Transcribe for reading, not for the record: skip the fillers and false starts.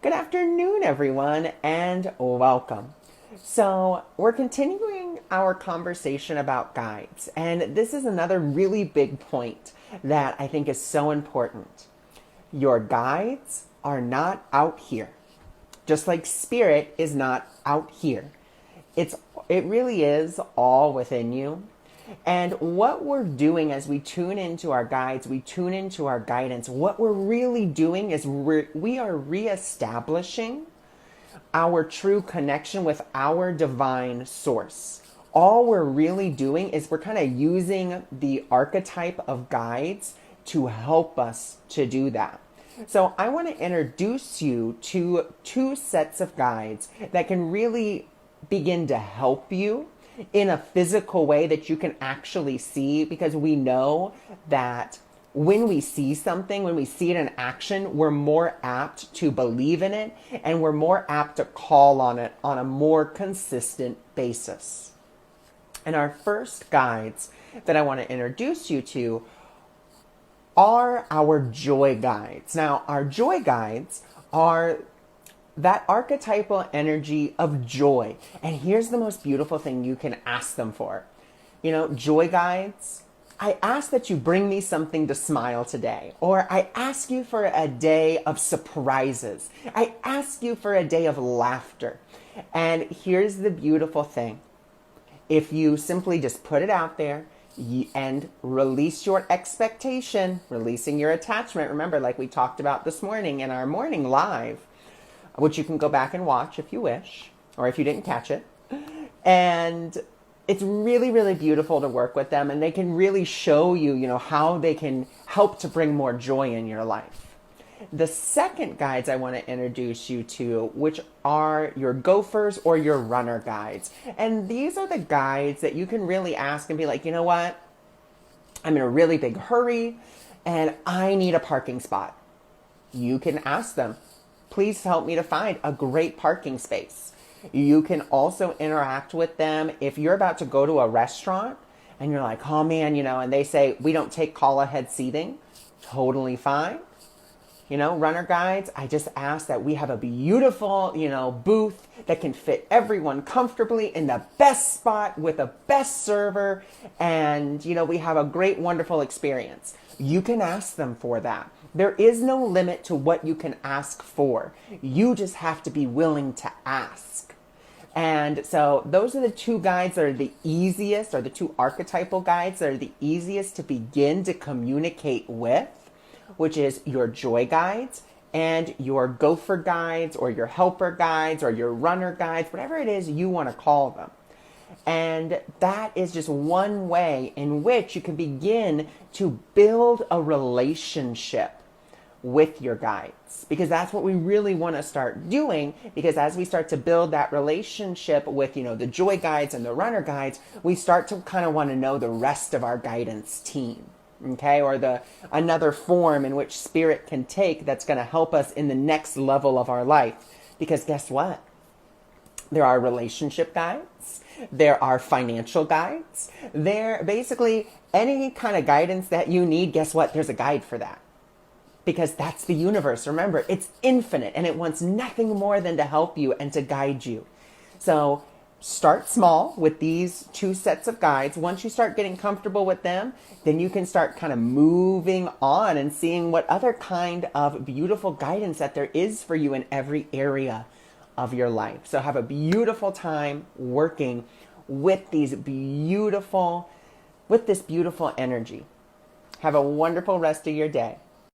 Good afternoon, everyone, and welcome. So, we're continuing our conversation about guides, and this is another really big point that I think is so important. Your guides are not out here, just like spirit is not out here. It really is all within you. And what we're doing as we tune into our guides, we tune into our guidance, what we're really doing is we are reestablishing our true connection with our divine source. All we're really doing is we're kind of using the archetype of guides to help us to do that. So I want to introduce you to two sets of guides that can really begin to help you in a physical way that you can actually see, because we know that when we see something, when we see it in action, we're more apt to believe in it and we're more apt to call on it on a more consistent basis. And our first guides that I want to introduce you to are our joy guides. Now, our joy guides are that archetypal energy of joy. And here's the most beautiful thing you can ask them for. Joy guides, I ask that you bring me something to smile today. Or I ask you for a day of surprises. I ask you for a day of laughter. And here's the beautiful thing. If you simply just put it out there and release your expectation, releasing your attachment, remember, like we talked about this morning in our morning live, which you can go back and watch if you wish, or if you didn't catch it. And it's really, really beautiful to work with them, and they can really show you, how they can help to bring more joy in your life. The second guides I want to introduce you to, which are your gophers or your runner guides. And these are the guides that you can really ask and be like, you know what? I'm in a really big hurry and I need a parking spot. You can ask them, please help me to find a great parking space. You can also interact with them if you're about to go to a restaurant and you're like, oh man, and they say, we don't take call ahead seating. Totally fine. Runner guides, I just ask that we have a beautiful, booth that can fit everyone comfortably in the best spot with the best server. And, we have a great, wonderful experience. You can ask them for that. There is no limit to what you can ask for. You just have to be willing to ask. And so those are the two guides that are the easiest, or the two archetypal guides that are the easiest to begin to communicate with, which is your joy guides and your gopher guides or your helper guides or your runner guides, whatever it is you want to call them. And that is just one way in which you can begin to build a relationship with your guides, because that's what we really want to start doing. Because as we start to build that relationship with, the joy guides and the runner guides, we start to kind of want to know the rest of our guidance team. Okay, or another form in which spirit can take that's going to help us in the next level of our life. Because guess what? There are relationship guides. There are financial guides. There, basically, any kind of guidance that you need, guess what? There's a guide for that. Because that's the universe. Remember, it's infinite and it wants nothing more than to help you and to guide you. So start small with these two sets of guides. Once you start getting comfortable with them, then you can start kind of moving on and seeing what other kind of beautiful guidance that there is for you in every area of your life. So have a beautiful time working with this beautiful energy. Have a wonderful rest of your day.